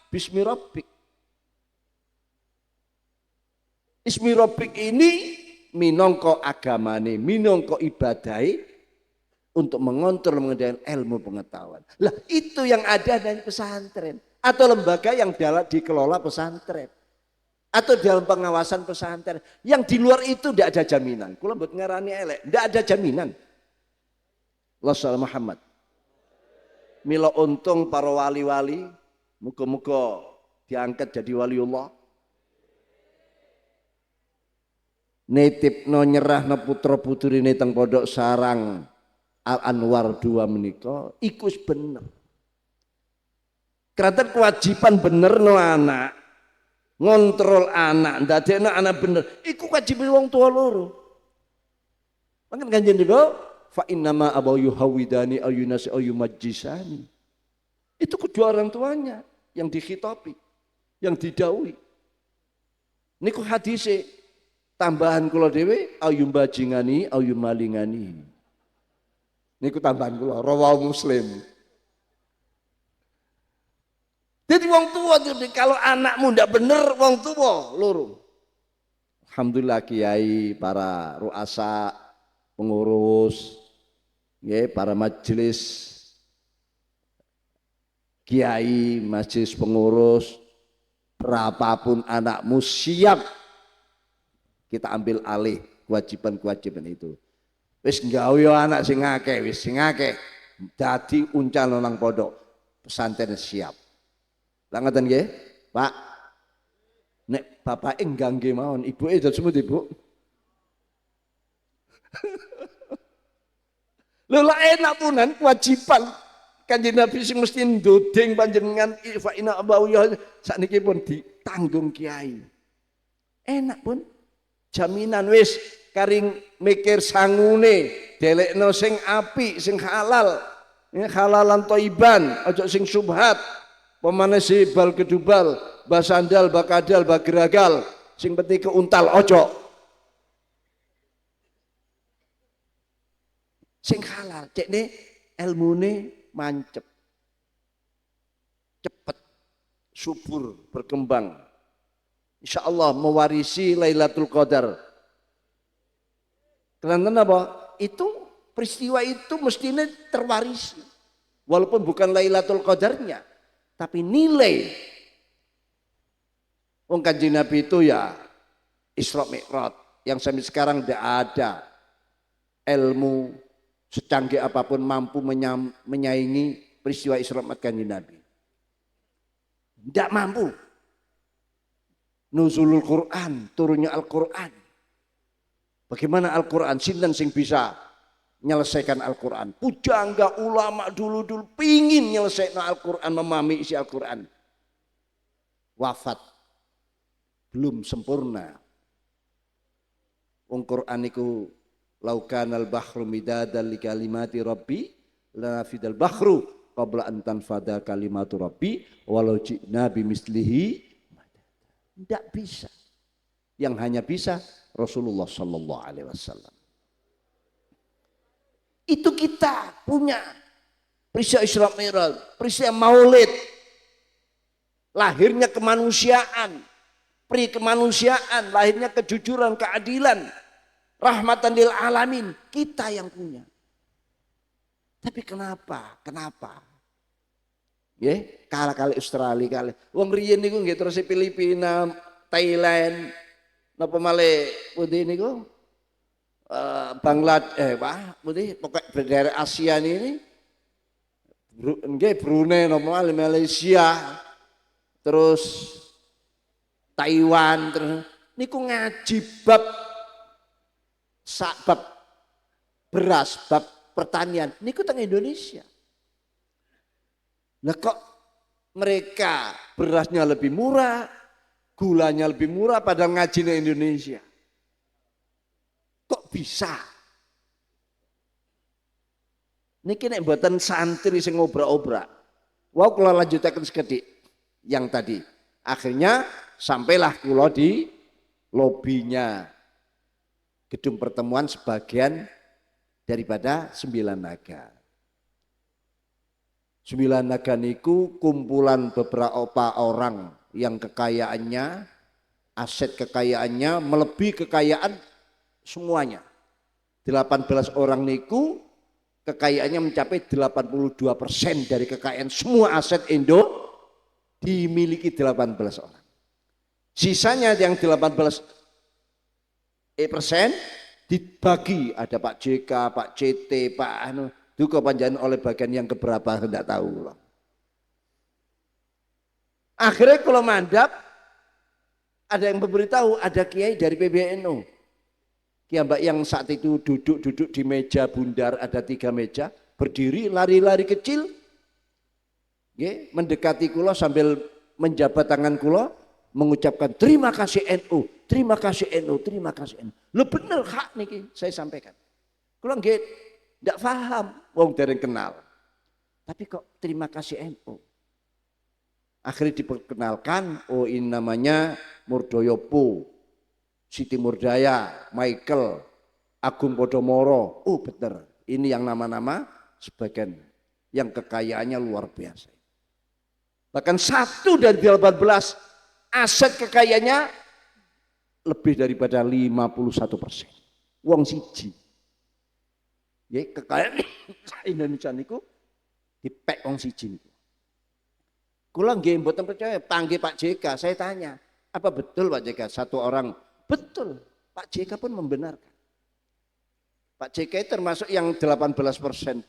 bismi rabbik. Ismi rabbik ini minangka agamane, minangka ibadahe untuk mengontrol mengendalikan ilmu pengetahuan. Lah itu yang ada dari pesantren atau lembaga yang dikelola pesantren atau dalam pengawasan pesantren. Yang di luar itu tidak ada jaminan. Kula mbok ngarani elek, tidak ada jaminan. Rasul Muhammad. Mila untung para wali-wali, muga-muga diangkat jadi waliullah. Nitipno nyerahno putra-putrine teng pondok sarang Al Anwar 2 menika iku wis bener. Karena kewajiban bener no anak, ngontrol anak, ndadekno anak bener, iku kewajiban wong tua loro. Mangken Kanjeng niku fa innama abaw yuhawidani aw yunasi aw yumajjisani. Itu kedua orang tuanya yang dikhitabi, yang didhawuhi. Niku hadise tambahan kula dhewe ayum bajingani ayum malingani. Niku tambahan kula rawahu Muslim. Jadi wong tua kalau anakmu ndak bener wong tua loro. Alhamdulillah kiai, para ruasa, pengurus, ya, para majelis kiai, majelis pengurus, berapapun anakmu siap kita ambil alih kewajiban-kewajiban itu. Wis gawe anak sing akeh, wis sing akeh dadi uncal nang pondok pesantren siap. Lah ngoten nggih, Pak. Nek bapake nggangge mawon, ibuke dadi semut ibu. Lho lah enak punan kewajiban Kanjeng Nabi sing mesti ndodeng panjenengan fa ina abawiyah sakniki pun ditanggung kiai. Enak pun jaminan wis karing mikir sangune delekno sing apik sing halal. Ya, halalan thaiban, aja sing subhat. Pemane si bal kedubal, basandal, bakadal, bageragal, sing penting keuntal ojo. Sing halal, cekne ilmune mancep. Cepet, subur, berkembang. Insya Allah mewarisi Lailatul Qadar. Karena apa? Itu peristiwa itu mestinya terwarisi. Walaupun bukan Lailatul Qadarnya, tapi nilai. Wong Kanjeng Nabi itu ya Isra Mi'raj yang sampai sekarang tidak ada ilmu secanggih apapun mampu menyaingi peristiwa Isra Mi'raj Kanjeng Nabi. Tidak mampu. Nuzulul Quran, turunnya Al-Quran. Bagaimana Al-Quran? Sinten sing bisa menyelesaikan Al-Quran? Pujangga ulama dulu pingin menyelesaikan Al-Quran, memahami isi Al-Quran. Wafat. Belum sempurna. Wong Quran iku laukanal bahru midadan li kalimati rabbi lanafidal bahru qabla an tanfada kalimatu rabbi walau ji'na bimislihi. Tidak bisa. Yang hanya bisa Rasulullah sallallahu alaihi wasallam. Itu kita punya peristiwa Isra Mi'raj, peristiwa Maulid, lahirnya kemanusiaan, pri kemanusiaan, lahirnya kejujuran, keadilan. rahmatan lil alamin, kita yang punya. Tapi kenapa? Ya, kali Australia kali. Wong riyen niku nggih terus Filipina, Thailand, napa malih pundi niku? Bangladesh, pokok daerah Asia ini, Brunei, Malaysia, terus Taiwan, terus niku ngaji bab beras, bab pertanian, niku teng Indonesia. Nah kok mereka berasnya lebih murah, gulanya lebih murah padahal ngaji di Indonesia. Kok bisa? Niki nek mboten santri sing ngobrak-obrak. Wau kula lanjutaken sekedhik yang tadi. Akhirnya sampailah kula di lobinya gedung pertemuan sebagian daripada 9 naga. 9 naga niku kumpulan beberapa orang yang kekayaannya, aset kekayaannya melebihi kekayaan semuanya. 18 orang niku kekayaannya mencapai 82% dari kekayaan semua aset Indo dimiliki 18 orang. Sisanya yang 18% dibagi, ada Pak JK, Pak CT, Pak anu, duka panjangan oleh bagian yang keberapa tidak tahu loh. Akhirnya kalau mandap ada yang memberitahu ada kiai dari PBNU. Kiai Mbak yang saat itu duduk di meja bundar, ada 3 meja, berdiri lari-lari kecil, mendekati kula sambil menjabat tangan kula, mengucapkan terima kasih NU, terima kasih NU, terima kasih NU. Lo bener hak niki saya sampaikan. Kula nggih ndak paham, wong dereng kenal. Tapi kok terima kasih NU. Akhirnya diperkenalkan, oh ini namanya Murdoyopo, Siti Murdaya, Michael, Agung Podomoro. Oh bener, ini yang nama-nama sebagian yang kekayaannya luar biasa. Bahkan 1 dari 18 aset kekayaannya lebih daripada 51%. Wong siji. Ya, kekayaan Indonesia niku dipek wong siji niku. Kula nggih mboten percaya, panggil Pak JK, saya tanya, apa betul Pak JK? Satu orang, betul. Pak JK pun membenarkan. Pak JK termasuk yang 18%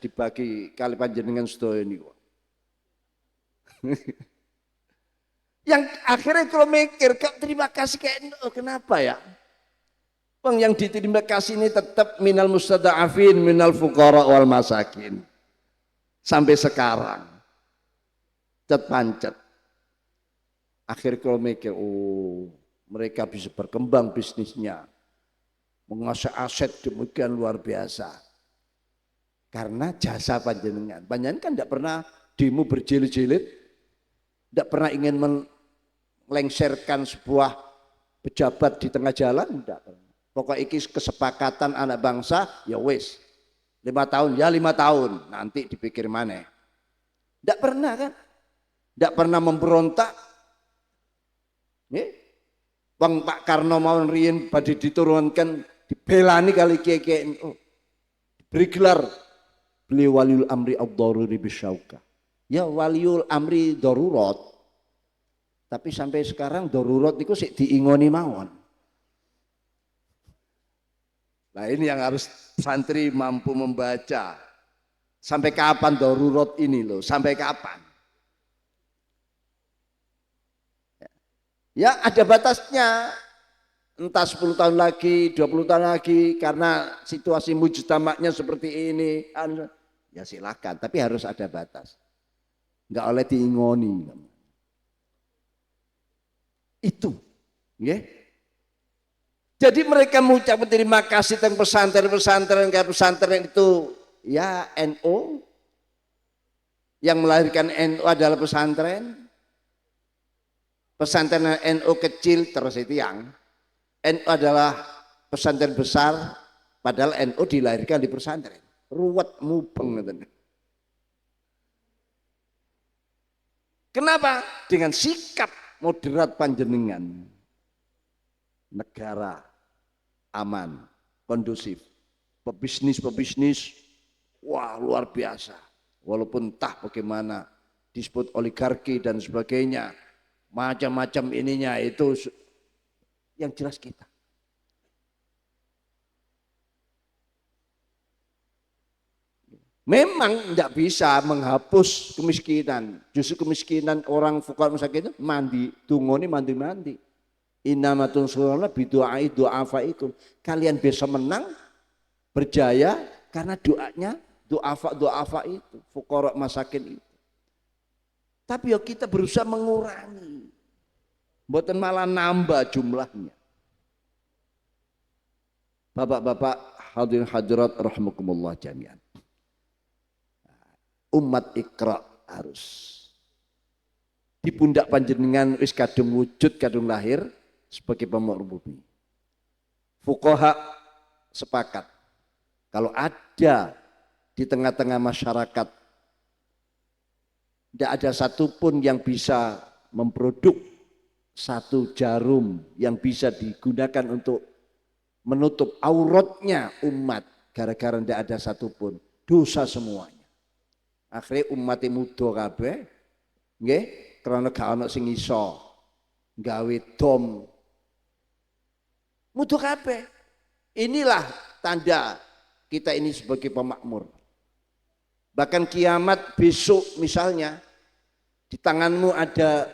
dibagi kali panjenengan sedaya niku. Yang akhirnya kalau mikir, kok terima kasih kenapa ya? Bang yang diterima kasih ini tetap minal mustada'afin, minal fuqara wal masakin. Sampai sekarang. Pancet. Akhirnya kalau mikir, oh mereka bisa berkembang bisnisnya. Menguasai aset demikian luar biasa. Karena jasa panjenengan. Panjenengan kan tidak pernah demo berjilid-jilid. Tidak pernah ingin melengsarkan sebuah pejabat di tengah jalan. Tidak pernah. Pokoknya ini kesepakatan anak bangsa, ya wis. 5 tahun, ya 5 tahun. Nanti dipikir mana. Tidak pernah kan. Tidak pernah memberontak. Bang Pak Karno mau riyen badhe diturunkan, dibelani kali kiai-kiai NU. Beri gelar beliau waliul amri ad-daruri bisyauka. Ya waliul amri darurat. Tapi sampai sekarang darurat itu sik diingoni mawon. Nah ini yang harus santri mampu membaca. Sampai kapan darurat ini loh? Sampai kapan? Ya ada batasnya, entah 10 tahun lagi, 20 tahun lagi, karena situasi mujtama'nya seperti ini, ya silakan, tapi harus ada batas. Enggak oleh diingoni. Itu. Ya. Jadi mereka mengucapkan terima kasih tentang pesantren-pesantren, kayak pesantren itu, ya NU, yang melahirkan NU adalah pesantren. Pesantren NU kecil terus itu yang NU adalah pesantren besar, padahal NU dilahirkan di pesantren. Ruwet mubeng. Kenapa? Dengan sikap moderat panjenengan, negara aman, kondusif. Pebisnis, wah luar biasa. Walaupun entah bagaimana disebut oligarki dan sebagainya, macam-macam ininya itu yang jelas kita. Memang tidak bisa menghapus kemiskinan. Justru kemiskinan orang fuqara masakin itu mandi, tungoni mandi-mandi. Innamatun surana bidu'ai du'afaikum. Kalian bisa menang, berjaya karena doanya du'afa itu, fuqara masakin itu. Tapi ya kita berusaha mengurangi. Mboten malah nambah jumlahnya. Bapak-bapak hadirin hadirat rahimakumullah jami'an. Umat Iqra harus di pundak panjenengan wis kadung wujud kadung lahir sebagai pemakmur bumi. Fuqaha sepakat kalau ada di tengah-tengah masyarakat tidak ada satupun yang bisa memproduk satu jarum yang bisa digunakan untuk menutup auratnya umat gara-gara tidak ada satupun, dosa semuanya. Akhirnya umat muda kabeh nggih krana gak ana sing iso gawe dom muda kabeh. Inilah tanda kita ini sebagai pemakmur. Bahkan kiamat besok misalnya di tanganmu ada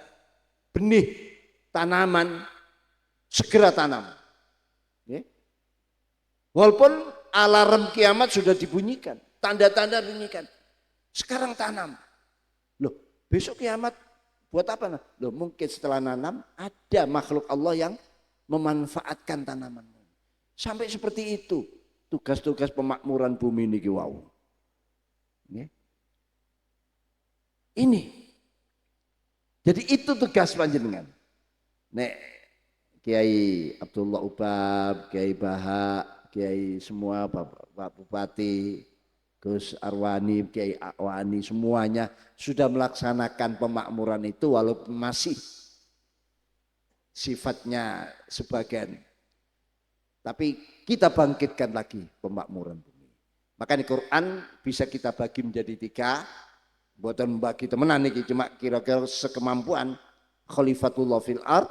benih tanaman, segera tanam. Nggih. Walaupun alarm kiamat sudah dibunyikan, tanda-tanda bunyikan. Sekarang tanam. Loh, besok kiamat buat apa? Loh, mungkin setelah nanam ada makhluk Allah yang memanfaatkan tanamanmu. Sampai seperti itu tugas-tugas pemakmuran bumi niki wau. Ini. Jadi itu tugas panjenengan. Nek Kiai Abdullah Ubab, Kiai Baha, Kiai semua Bapak Bupati, Gus Arwani, Kiai Akwani, semuanya sudah melaksanakan pemakmuran itu walaupun masih sifatnya sebagian. Tapi kita bangkitkan lagi pemakmuran bumi. Maka di Quran bisa kita bagi menjadi 3. Buatan membagi temenan ini cuma kira-kira sekemampuan. Khalifatullah fil ard,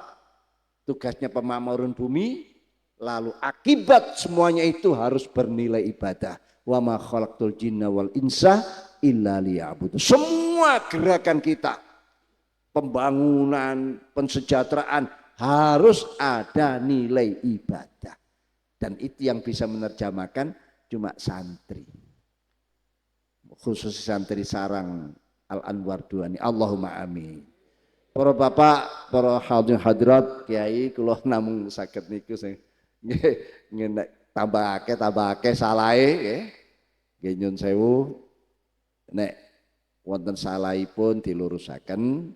tugasnya pemakmuran bumi. Lalu akibat semuanya itu harus bernilai ibadah. Wa ma khalaqtul jinna wal insa illa liya'budun. Semua gerakan kita, pembangunan, pensejahteraan harus ada nilai ibadah. Dan itu yang bisa menerjemahkan cuma santri. Khusus santri sarang Al-Anwar Duani. Allahumma amin. Para bapak, para hadirin hadirat, kiai kula namung saged niku sing nggih tambahake salahe nggih. Nggih nyun sewu nek wonten salahipun dilurusaken,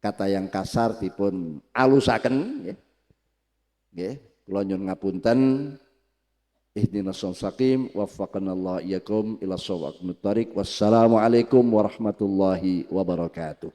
kata yang kasar dipun alusaken nggih. Nggih, kula nyun ngapunten. Ihdinas siratal mustaqim waffaqanallahu iyyakum ila shawabit thariq. Wassalamualaikum warahmatullahi wabarakatuh.